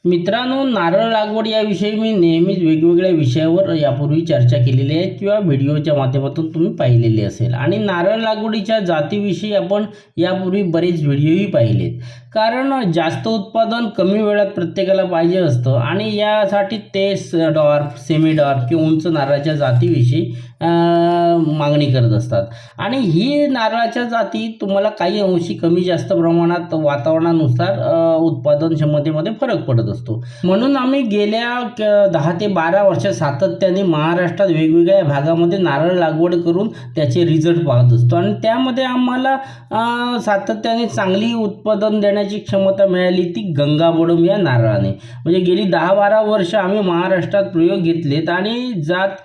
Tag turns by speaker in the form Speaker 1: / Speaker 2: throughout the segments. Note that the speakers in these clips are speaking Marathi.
Speaker 1: मित्रांनो, नारळ लागवड याविषयी मी नेहमीच वेगवेगळ्या विषयावर यापूर्वी चर्चा केलेली आहे किंवा व्हिडिओच्या माध्यमातून तुम्ही पाहिलेली असेल. आणि नारळ लागवडीच्या जातीविषयी आपण यापूर्वी बरेच व्हिडिओही पाहिलेत. कारण जास्त उत्पादन कमी वेळात प्रत्येकाला पाहिजे असतं आणि यासाठी ते डॉर्फ, सेमी डॉर्फ किंवा उंच नारळाच्या जातीविषयी मागणी करत असतात. आणि ही नारळाच्या जाती तुम्हाला काही अंशी कमी जास्त प्रमाणात वातावरणानुसार उत्पादन क्षमतेमध्ये फरक पडत असतो. म्हणून आम्ही गेल्या 10 ते 12 वर्ष सातत्याने महाराष्ट्रात वेगवेगळ्या भागामध्ये नारळ लागवड करून त्याचे रिझल्ट पाहत असतो आणि त्यामध्ये आम्हाला सातत्याने चांगली उत्पादन देण्याची क्षमता मिळाली ती गंगाबोडम या नारळाने. म्हणजे गेली 10-12 वर्ष आम्ही महाराष्ट्रात प्रयोग घेतलेत आणि जात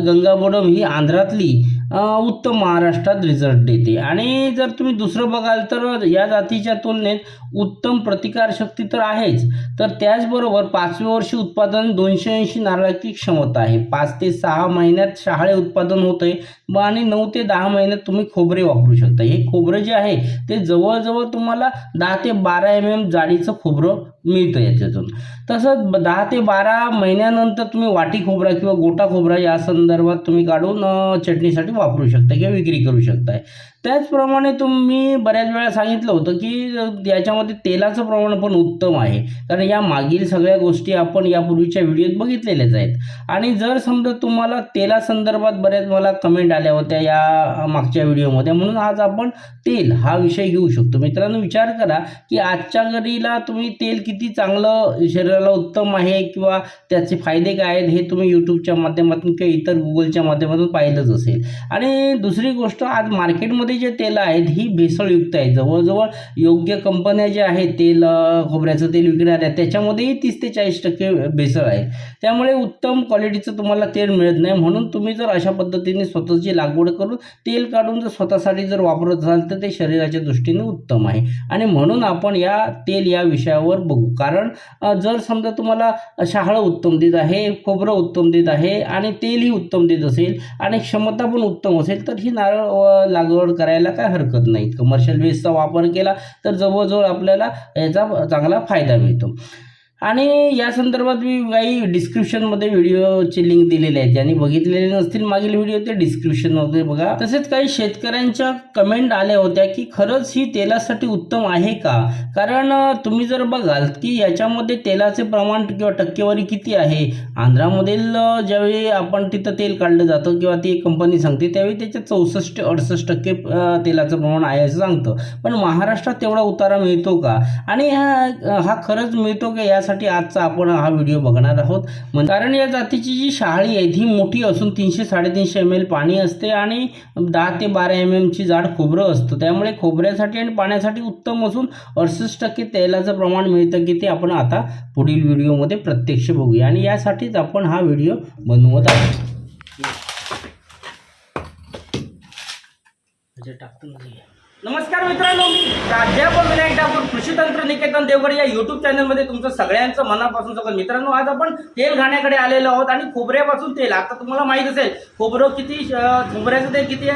Speaker 1: गंगाबोडम ही आंध्रातली उत्तम महाराष्ट्रात रिझल्ट देते. आणि जर तुम्ही दुसरं बघाल तर या जातीच्या तुलनेत उत्तम प्रतिकारशक्ती तर आहेच, तर त्याचबरोबर 5व्या वर्षी उत्पादन 280 नारळाची क्षमता आहे. 5 ते 6 महिन्यात शहाळे उत्पादन होते आणि 9 ते 10 महिन्यात तुम्ही खोबरे वापरू शकता. हे खोबरं जे आहे ते जवळजवळ तुम्हाला 10 ते 12 mm जाडीचं खोबरं मिळतं याच्यातून. तसंच 10 ते 12 महिन्यानंतर तुम्ही वाटी खोबरा किंवा गोटा खोबरा या संदर्भात तुम्ही काढून चटणीसाठी वापरू शकता किंवा विक्री करू शकताय. त्याचप्रमाणे तुम्ही बऱ्याच वेळा सांगितलं होतं की याच्यामध्ये तेलाचं प्रमाण पण उत्तम आहे, कारण या मागील सगळ्या गोष्टी आपण यापूर्वीच्या व्हिडिओत बघितलेल्याच आहेत. आणि जर समजा तुम्हाला तेलासंदर्भात बऱ्याच मला कमेंट आल्या होत्या या मागच्या व्हिडिओमध्ये, म्हणून आज आपण तेल हा विषय घेऊ शकतो. मित्रांनो, विचार करा की आजच्या घडीला तुम्ही तेल किती चांगलं शरीराला उत्तम आहे किंवा त्याचे फायदे काय आहेत हे तुम्ही यूट्यूबच्या माध्यमातून किंवा इतर गुगलच्या माध्यमातून पाहिलंच असेल. आणि दुसरी गोष्ट, आज मार्केटमध्ये जे तेल आहेत ही भेसळयुक्त आहे. जवळजवळ योग्य कंपन्या ज्या आहेत तेल खोबऱ्याचं तेल विकणाऱ्या त्याच्यामध्येही 30 ते 40% भेसळ आहे. त्यामुळे उत्तम क्वालिटीचं तुम्हाला तेल मिळत नाही. म्हणून तुम्ही जर अशा पद्धतीने स्वतःची लागवड करून तेल काढून जर स्वतःसाठी जर वापरत असाल तर ते शरीराच्या दृष्टीने उत्तम आहे. आणि म्हणून आपण या तेल या विषयावर बघू. कारण जर समजा तुम्हाला शहाळं उत्तम देत आहे, खोबरं उत्तम देत आहे आणि तेलही उत्तम देत असेल आणि क्षमता पण उत्तम असेल तर ही नारळ लागवड करायला काय हरकत नाही. कमर्शियल बेसचा वापर केला तर जवळजवळ आपल्याला याचा चांगला फायदा मिळतो. आणि या संदर्भात मी काही डिस्क्रिप्शनमध्ये व्हिडिओची लिंक दिलेली आहे, ज्यांनी बघितलेले नसतील मागील व्हिडिओ ते डिस्क्रिप्शनमध्ये बघा. तसेच काही शेतकऱ्यांच्या कमेंट आल्या होत्या की खरंच ही तेलासाठी उत्तम आहे का. कारण तुम्ही जर बघाल की याच्यामध्ये तेलाचे प्रमाण किंवा टक्केवारी किती आहे. आंध्रामधील ज्यावेळी आपण तिथं तेल काढलं जातं किंवा ती कंपनी सांगते त्यावेळी त्याच्यात 64-68% तेलाचं प्रमाण आहे असं सांगतं. पण महाराष्ट्रात तेवढा उतारा मिळतो का आणि हा खरंच मिळतो का यासाठी आजचा आपण हा व्हिडिओ बघणार आहोत. कारण या जातीची जी शहाळी आहे ही मोठी असून 300-350 ml पाणी असते आणि 10 ते 12 mm ची जाड खोबरं असतं. त्यामुळे खोबऱ्यासाठी आणि पाण्यासाठी उत्तम असून 68% तेलाचं प्रमाण मिळतं की ते आपण आता पुढील व्हिडिओमध्ये प्रत्यक्ष बघूया. आणि यासाठीच आपण हा व्हिडिओ बनवत आहोत. नमस्कार मित्रांनो, मी प्राध्यापक विनायक ठाकूर, कृषी तंत्र निकेतन देवगड या यूट्यूब चॅनलमध्ये तुमचं सगळ्यांचं मनापासून स्वागत. मित्रांनो, आज आपण तेल घाण्याकडे आलेलो आहोत आणि खोबऱ्यापासून तेल. आता तुम्हाला माहित असेल खोबऱ्याचं तेल किती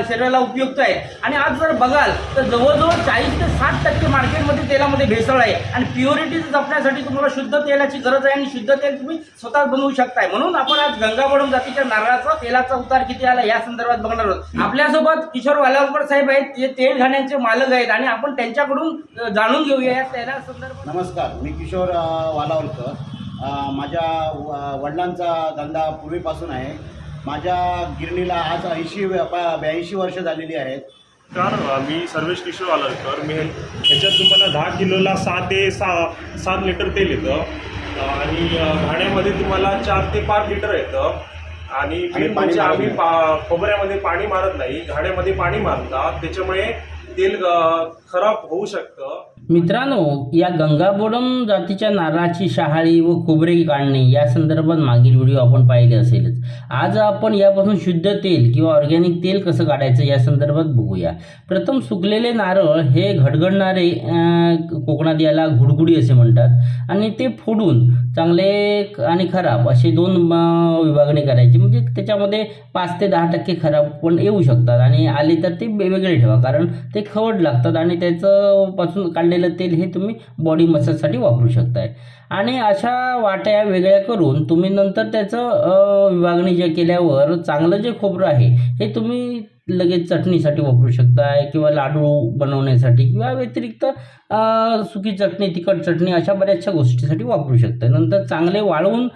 Speaker 1: शरीराला उपयुक्त आहे. आणि आज जर बघाल तर जवळजवळ 40 ते 60% मार्केटमध्ये तेलामध्ये भेसळ आहे. आणि प्युरिटी जपण्यासाठी तुम्हाला शुद्ध तेलाची गरज आहे आणि शुद्ध तेल तुम्ही स्वतः बनवू शकताय. म्हणून आपण आज गंगाबोडम जातीच्या नारळाचा तेलाचा उतार किती आला या संदर्भात बघणार आहोत. आपल्यासोबत किशोर वालावकर साहेब आहेत, जे तेल घाण्याचे मालक आहेत आणि आपण त्यांच्याकडून जाणून घेऊया या तेला संदर्भात.
Speaker 2: नमस्कार, मी किशोर वालावलकर. माझ्या वडिलांचा धंदा पूर्वीपासून आहे. माझ्या गिरणीला आज 82 वर्ष झालेली आहेत.
Speaker 3: तर मी सर्वेश किशोर वालावलकर. मी ह्याच्यात तुम्हाला 10 किलोला 6 ते 7 लिटर तेल येतं आणि घाण्यामध्ये तुम्हाला 4 ते 5 लिटर येतं. आणि म्हणजे आम्ही खोबऱ्यामध्ये पाणी मारत नाही, घाण्यामध्ये पाणी मारतात, त्याच्यामुळे तेल खराब होऊ शकतं.
Speaker 1: मित्रांनो, या गंगाबोडम जातीच्या नारळाची शहाळी व खोबरे काढणे या संदर्भात मागील व्हिडिओ आपण पाहिले असेलच. आज आपण यापासून शुद्ध तेल किंवा ऑर्गॅनिक तेल कसं काढायचं या संदर्भात बघूया. प्रथम सुकलेले नारळ हे घडघडणारे, कोकणात याला घुडघुडी असे म्हणतात, आणि ते फोडून चांगले आणि खराब असे 2 विभागणी करायची. म्हणजे त्याच्यामध्ये 5 ते 10% खराब पण येऊ शकतात आणि आले तर ते वेगळे ठेवा, कारण ते खवट लागतात आणि त्याचं पासून काढले काढलेलं तेल हे तुम्ही बॉडी मसाजसाठी वापरू शकताय. आणि अशा वाट्या वेगळ्या करून तुम्ही नंतर त्याचं विभागणी जे केल्यावर चांगलं जे खोबरं आहे हे तुम्ही लगेच चटणीसाठी वापरू शकताय किंवा लाडू बनवण्यासाठी किंवा व्यतिरिक्त सुकी चटणी, तिखट चटणी अशा बऱ्याचशा गोष्टीसाठी वापरू शकताय. नंतर चांगले वाळवून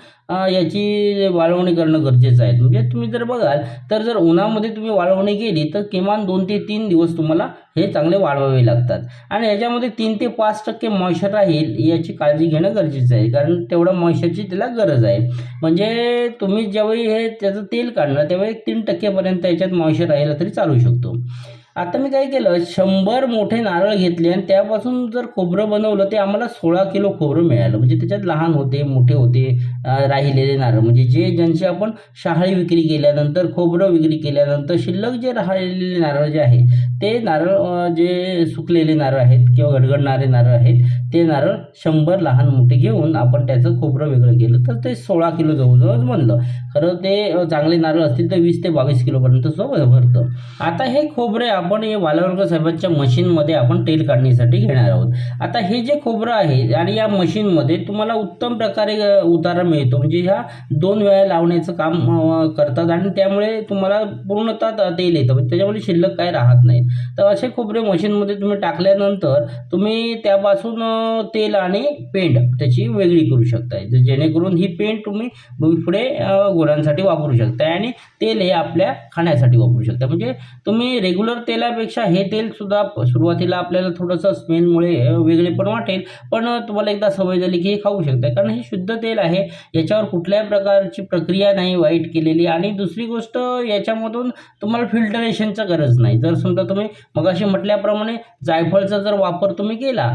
Speaker 1: याची वाळवणी करणं गरजेचं आहे. म्हणजे तुम्ही जर बघाल तर जर उन्हामध्ये तुम्ही वाळवणी केली तर किमान 2 ते 3 दिवस तुम्हाला हे चांगले वाळवावे लागतात. आणि याच्यामध्ये 3 ते 5% मॉइश्चर राहील याची काळजी घेणं गरजेचं आहे, कारण तेवढं मॉइश्चरची त्याला गरज आहे. म्हणजे तुम्ही ज्यावेळी हे त्याचं तेल काढणार त्यावेळी 3% पर्यंत याच्यात मॉइश्चर राहिलं तरी चालू शकतो. आता मी काय केलं, 100 मोठे नारळ घेतले आणि त्यापासून जर खोबरं बनवलं ते आम्हाला 16 किलो खोबरं मिळालं. म्हणजे त्याच्यात लहान होते, मोठे होते, राहिलेले नारळ, म्हणजे ज्यांची आपण शहाळी विक्री केल्यानंतर, खोबरं विक्री केल्यानंतर शिल्लक जे राहिलेले नारळ जे आहे ते नारळ, जे सुकलेले नारळ आहेत किंवा गडगडणारे नारळ आहेत ते नारळ 100 लहान मोठे घेऊन आपण त्याचं खोबरं वेगळं केलं तर ते 16 किलो जवळजवळ बनलं. खरं ते चांगले नारळ असतील तर 20 ते 22 किलोपर्यंत भरतं. आता हे खोबरे आपण हे वालावलकर साहेबांच्या मशीनमध्ये आपण तेल काढण्यासाठी घेणार आहोत. आता हे जे खोबरं आहे आणि या मशीनमध्ये तुम्हाला उत्तम प्रकारे उतारा मिळतो. म्हणजे ह्या 2 वेळा लावण्याचं काम करतात आणि त्यामुळे तुम्हाला पूर्णतः तेल येतं, म्हणजे त्याच्यामध्ये शिल्लक काय राहत नाही. तर असे खोबरे मशीनमध्ये तुम्ही टाकल्यानंतर तुम्ही त्यापासून तेल आणि पेंड त्याची वेगळी करू शकताय, जेणेकरून ही पेंड तुम्ही पुढे गुरांसाठी वापरू शकताय आणि तेल हे आपल्या खाण्यासाठी वापरू शकता. म्हणजे तुम्ही रेग्युलर तेलापेक्षा हे तेल सुद्धा सुरुवातीला आपल्याला थोडंसं स्मेलमुळे वेगळेपण वाटेल, पण तुम्हाला एकदा सवय झाली की हे खाऊ शकता, कारण हे शुद्ध तेल आहे. याच्यावर कुठल्याही प्रकारची प्रक्रिया नाही वाईट केलेली. आणि दुसरी गोष्ट, याच्यामधून तुम्हाला फिल्टरेशनची गरज नाही. जर समजा तुम्ही मगाशी म्हटल्याप्रमाणे जायफळचा जर वापर तुम्ही केला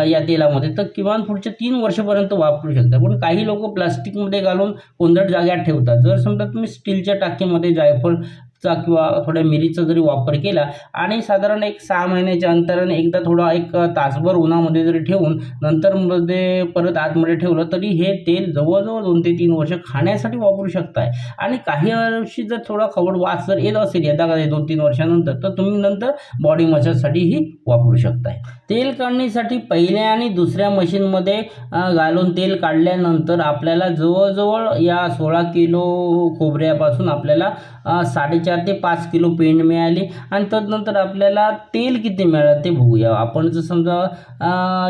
Speaker 1: या तेलामध्ये तर किमान पुढच्या 3 वर्षापर्यंत वापरू शकता. पण काही लोक प्लास्टिकमध्ये घालून कोंदट जाग्यात ठेवतात. जर समजा तुम्ही स्टीलच्या टाकीमध्ये जायफळचा किंवा थोड्या मिरीचा जरी वापर केला आणि साधारण 6 महिन्याच्या अंतराने एकदा थोडा 1 तासभर उन्हामध्ये जरी ठेवून नंतर मध्ये परत आतमध्ये ठेवलं तरी हे तेल जवळजवळ 2 ते 3 वर्ष खाण्यासाठी वापरू शकताय. आणि काही वर्षी जर थोडा खवट वास जर येत असेल यदा 2-3 वर्षानंतर तर तुम्ही नंतर बॉडी मसाजसाठीही वापरू शकताय. तेल काढण्यासाठी पहिल्या आणि दुसऱ्या मशीनमध्ये घालून तेल काढल्यानंतर आपल्याला जवळजवळ या 16 किलो खोबऱ्यापासून आपल्याला 4.5 ते 5 किलो पेंड मिळाली. आणि तदनंतर आपल्याला तेल किती मिळालं ते बघूया. आपण जर समजा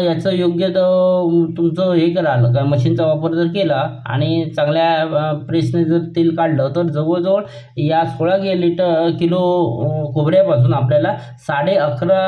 Speaker 1: याचं योग्य तुमचं हे कराल काय, मशीनचा वापर जर केला आणि चांगल्या प्रेसने जर तेल काढलं तर जवळजवळ या 16 किलो खोबऱ्यापासून आपल्याला 11.5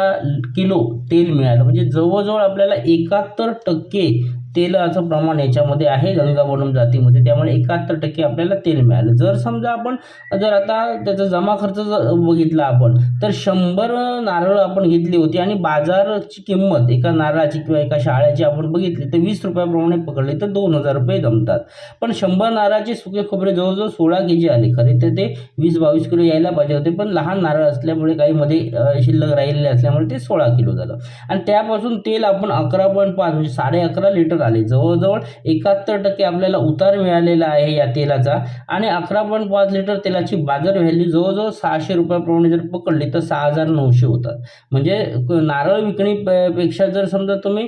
Speaker 1: किलो तेल मिळालं. म्हणजे जवळजवळ आपल्याला 71% तेलाचं प्रमाण याच्यामध्ये आहे गंगावनम जातीमध्ये, त्यामुळे 71% आपल्याला तेल मिळालं. जर समजा आपण जर आता त्याचा जमा खर्च जर बघितला आपण तर 100 नारळ आपण घेतली होती आणि बाजाराची किंमत एका नारळाची किंवा एका शाळेची आपण बघितली तर 20 रुपयाप्रमाणे पकडले तर 2000 रुपये जमतात. पण 100 नारळाचे सुके खोबरे जवळजवळ 16 kg आले. खरे तर ते 20-22 किलो यायला पाहिजे होते, पण लहान नारळ असल्यामुळे काही मध्ये शिल्लक राहिलेले असल्यामुळे ते 16 किलो झालं. आणि त्यापासून तेल आपण 11.5 म्हणजे 11.5 लिटर आले. जवळजवळ 71% आपल्याला उतार मिळालेला आहे या तेलाचा. आणि 11.5 लिटर तेलाची बाजार व्हॅल्यू जवळजवळ 600 रुपयाप्रमाणे जर पकडली तर 6900 होतात. म्हणजे नारळ विकण्यापेक्षा जर समजा तुम्ही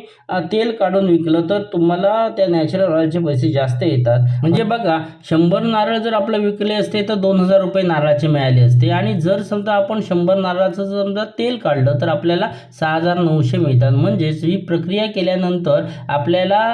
Speaker 1: तेल काढून विकलं तर तुम्हाला त्या नॅचरल ऑइलचे पैसे जास्त येतात. म्हणजे बघा, 100 नारळ जर आपलं विकले असते तर 2000 रुपये नारळाचे मिळाले असते. आणि जर समजा आपण 100 नारळाचं समजा तेल काढलं तर आपल्याला 6900 मिळतात. म्हणजेच ही प्रक्रिया केल्यानंतर आपल्याला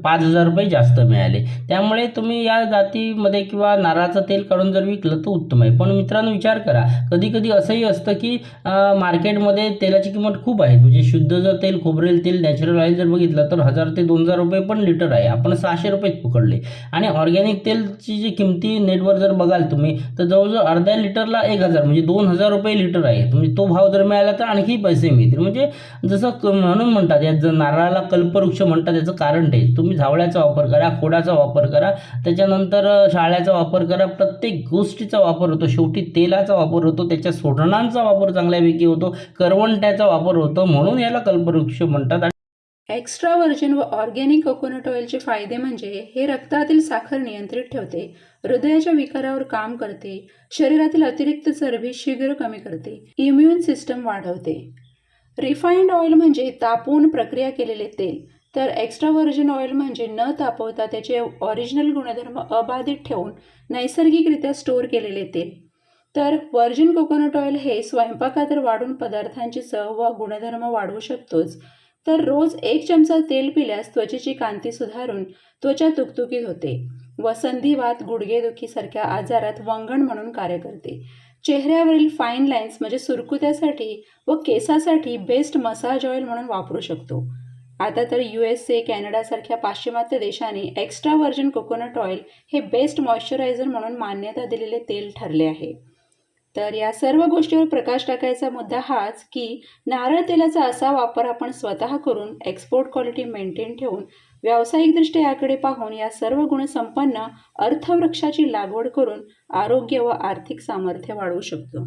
Speaker 1: 5000 रुपये जास्त मिळाले. त्यामुळे तुम्ही या जातीमध्ये किंवा नारळाचं तेल काढून जर विकलं तर उत्तम आहे. पण मित्रांनो विचार करा, कधी कधी असंही असतं की मार्केटमध्ये तेलाची किंमत खूप आहे. म्हणजे शुद्ध जर तेल, खोबरेल तेल, नॅचरल ऑइल जर बघितलं तर 1000 ते 2000 रुपये पण लिटर आहे. आपण 600 रुपयेच पकडले. आणि ऑर्गॅनिक तेलची जी किमती नेटवर जर बघाल तुम्ही तर जवळजवळ अर्ध्या लिटरला 1000 म्हणजे 2000 रुपये लिटर आहे. म्हणजे तो भाव जर मिळाला तर आणखी पैसे मिळतील. म्हणजे जसं म्हणून म्हणतात या नारळाला कल्पवृक्ष म्हणतात, त्याचं कारण ते तुम्ही झावळ्याचा वापर करा, खोडाचा वापर करा, त्याच्यानंतर शाळ्याचा वापर करा, प्रत्येक गोष्टीचा वापर होतो. शेवटी तेलाचा वापर होतो, त्याच्या सोडणांचा वापर चांगल्यापैकी होतो, करवंट्याचा वापर होतो, म्हणून याला कल्पवृक्ष म्हणतात.
Speaker 4: एक्स्ट्रा व्हर्जिन व ऑर्गॅनिक कोकोनट ऑइलचे फायदे म्हणजे हे रक्तातील साखर नियंत्रित ठेवते, हृदयाच्या विकारावर काम करते, शरीरातील अतिरिक्त चरबी शीघ्र कमी करते, इम्युन सिस्टम वाढवते, रिफाईंड ऑइल म्हणजे तापवून प्रक्रिया केलेले तेल, तर एक्स्ट्रा व्हर्जिन ऑइल म्हणजे न तापवता त्याचे ओरिजिनल गुणधर्म अबाधित ठेवून नैसर्गिकरित्या स्टोअर केलेले तेल. तर व्हर्जिन कोकोनट ऑइल हे स्वयंपाकात वाढून पदार्थांची चव व गुणधर्म वाढवू शकतोच, तर रोज 1 चमचा तेल पिल्यास त्वचेची कांती सुधारून त्वचा तुकतुकीत होते व संधिवात, गुडघेदुखीसारख्या आजारात वंगण म्हणून कार्य करते. चेहऱ्यावरील फाईन लाईन्स म्हणजे सुरकुत्यासाठी व केसासाठी बेस्ट मसाज ऑइल म्हणून वापरू शकतो. आता तर USA, कॅनडासारख्या पाश्चिमात्य देशांनी एक्स्ट्रा व्हर्जिन कोकोनट ऑइल हे बेस्ट मॉइश्चरायझर म्हणून मान्यता दिलेले तेल ठरले आहे. तर या सर्व गोष्टीवर प्रकाश टाकायचा मुद्दा हाच की नारळ तेलाचा असा वापर आपण स्वतः करून एक्सपोर्ट क्वालिटी मेंटेन ठेवून व्यावसायिकदृष्ट्या याकडे पाहून या सर्व गुणसंपन्न अर्थवृक्षाची लागवड करून आरोग्य व आर्थिक सामर्थ्य वाढवू शकतो.